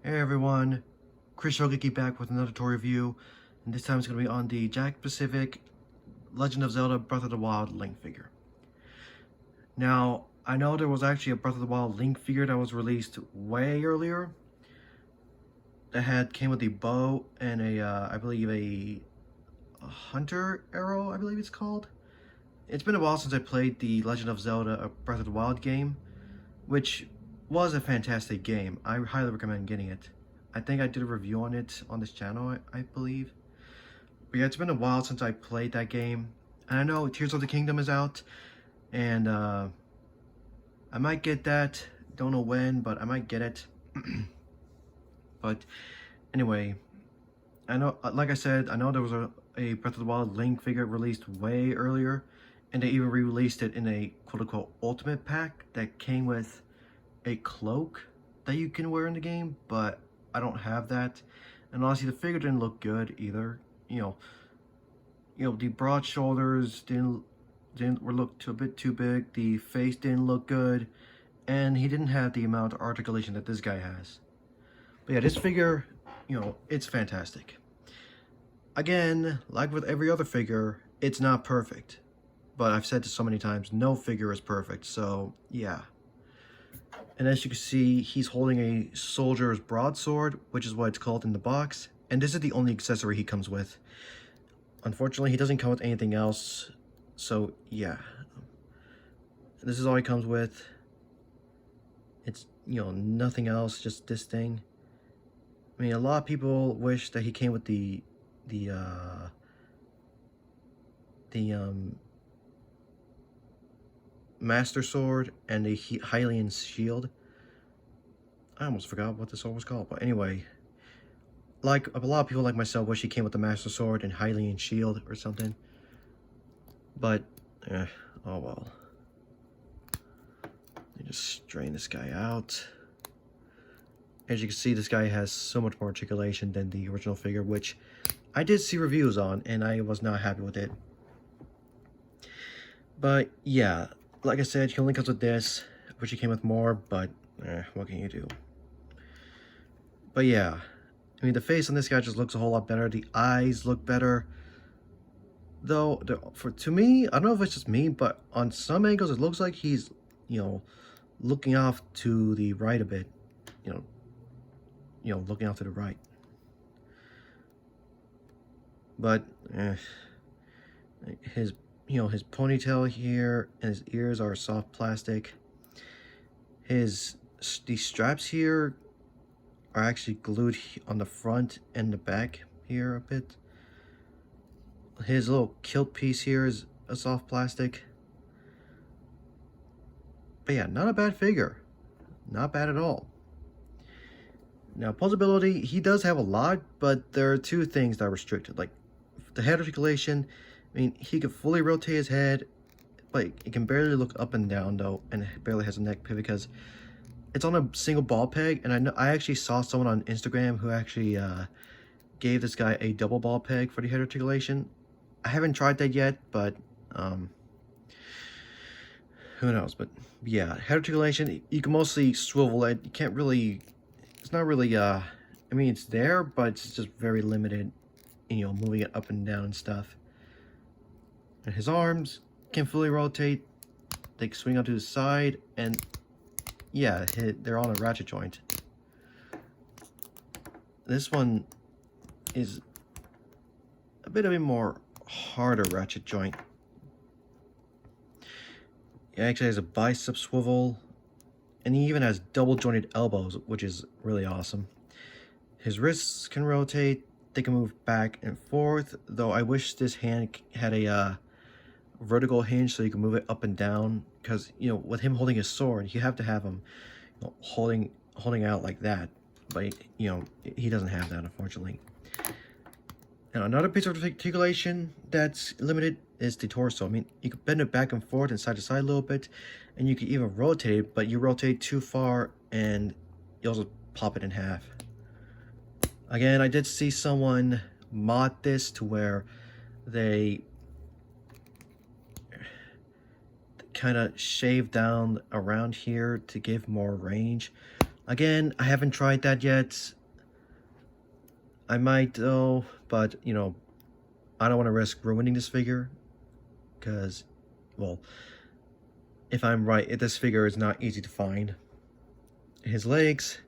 Hey everyone, Chris Shogeki back with another toy review, and this time it's going to be on the Jakks Pacific Legend of Zelda Breath of the Wild Link figure. Now, I know there was actually a Breath of the Wild Link figure that was released way earlier that came with the bow and I believe a hunter arrow, I believe it's called. It's been a while since I played the Legend of Zelda a Breath of the Wild game, which was a fantastic game. I highly recommend getting it. I think I did a review on it on this channel, I believe. But yeah, it's been a while since I played that game. And I know Tears of the Kingdom is out, and I might get that. Don't know when, but I might get it. But anyway, I know, like I said, I know there was a Breath of the Wild Link figure released way earlier, and they even re-released it in a quote-unquote ultimate pack that came with a cloak that you can wear in the game, but I don't have that. And honestly, the figure didn't look good either. You know, the broad shoulders were looked a bit too big. The face didn't look good, and he didn't have the amount of articulation that this guy has. But yeah, this figure, it's fantastic. Again, like with every other figure, it's not perfect. But I've said this so many times, no figure is perfect, so yeah. And as you can see, he's holding a soldier's broadsword, which is what it's called in the box. And this is the only accessory he comes with. Unfortunately, he doesn't come with anything else. So, yeah. This is all he comes with. It's, nothing else, just this thing. I mean, a lot of people wish that he came with the Master Sword and the Hylian Shield. I almost forgot what the sword was called, but anyway, like a lot of people like myself wish he came with the Master Sword and Hylian Shield or something. But, oh well. Let me just strain this guy out. As you can see, this guy has so much more articulation than the original figure, which I did see reviews on, and I was not happy with it. But yeah, like I said, he only comes with this, which he came with more, but what can you do? But yeah, I mean, the face on this guy just looks a whole lot better. The eyes look better. Though, to me, I don't know if it's just me, but on some angles it looks like he's, looking off to the right a bit. Looking off to the right. But his ponytail here and his ears are soft plastic. These straps here are actually glued on the front and the back here a bit. His little kilt piece here is a soft plastic. But yeah, not a bad figure. Not bad at all. Now, posability, he does have a lot, but there are two things that are restricted. Like, the head articulation, I mean, he can fully rotate his head, but he can barely look up and down, though, and it barely has a neck pivot because it's on a single ball peg. And I actually saw someone on Instagram who actually gave this guy a double ball peg for the head articulation. I haven't tried that yet, but who knows? But yeah, head articulation, you can mostly swivel it. You can't really, it's not really, I mean, it's there, but it's just very limited, moving it up and down and stuff. And his arms can fully rotate. They can swing onto the side, and yeah, they're on a ratchet joint. This one is a bit of a more harder ratchet joint. He actually has a bicep swivel, and he even has double jointed elbows, which is really awesome. His wrists can rotate, they can move back and forth, though I wish this hand had a vertical hinge so you can move it up and down, because with him holding his sword, you have to have him holding out like that, but he doesn't have that, unfortunately. Now, another piece of articulation that's limited is the torso. I mean, you can bend it back and forth and side to side a little bit, and you can even rotate it, but you rotate too far and you also pop it in half. Again, I did see someone mod this to where they kind of shave down around here to give more range, Again, I haven't tried that yet. I might though, but you know, I don't want to risk ruining this figure because, well, if I'm right, this figure is not easy to find. His legs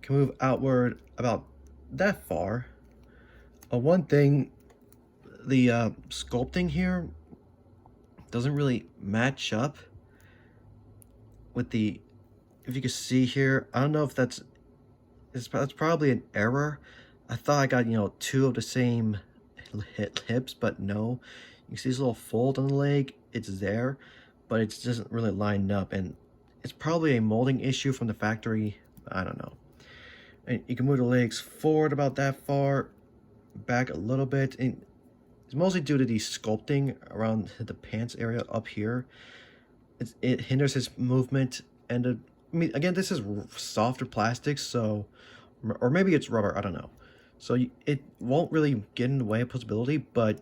can move outward about that far. One thing, the sculpting here doesn't really match up with the, if you can see here, I don't know if that's probably an error. I thought I got, you know, two of the same hips, but no. You see this little fold on the leg, it's there, but it doesn't really line up, and it's probably a molding issue from the factory. I don't know. And you can move the legs forward about that far, back a little bit, and it's mostly due to the sculpting around the pants area up here. It hinders his movement, and I mean, again, this is softer plastic, so, or maybe it's rubber, I don't know. So it won't really get in the way of possibility, but,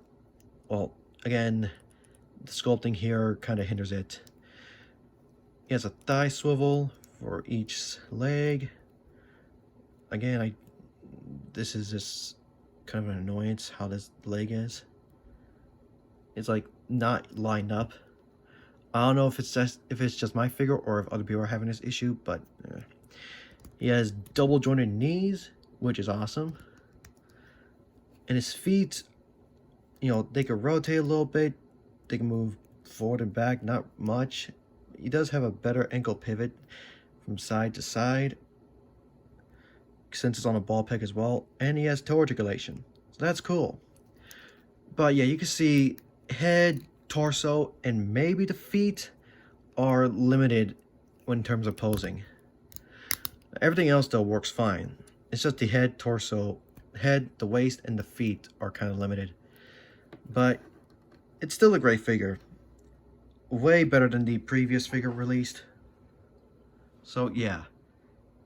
well, again, the sculpting here kind of hinders it. He has a thigh swivel for each leg. Again, this is just kind of an annoyance how this leg is. It's like not lined up. I don't know if it's just my figure or if other people are having this issue, but he has double jointed knees, which is awesome. And his feet, you know, they can rotate a little bit. They can move forward and back, not much. He does have a better ankle pivot from side to side, since it's on a ball peg as well. And he has toe articulation, so that's cool. But yeah, you can see head, torso, and maybe the feet are limited in terms of posing. Everything else though works fine. It's just the head, torso, the waist, and the feet are kind of limited. But it's still a great figure. Way better than the previous figure released. So yeah,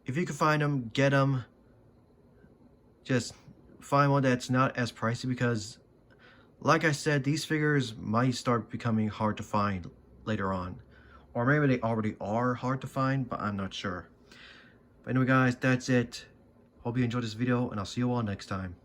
if you can find them, get them. Just find one that's not as pricey, because like I said, these figures might start becoming hard to find later on. Or maybe they already are hard to find, but I'm not sure. But anyway guys, that's it. Hope you enjoyed this video, and I'll see you all next time.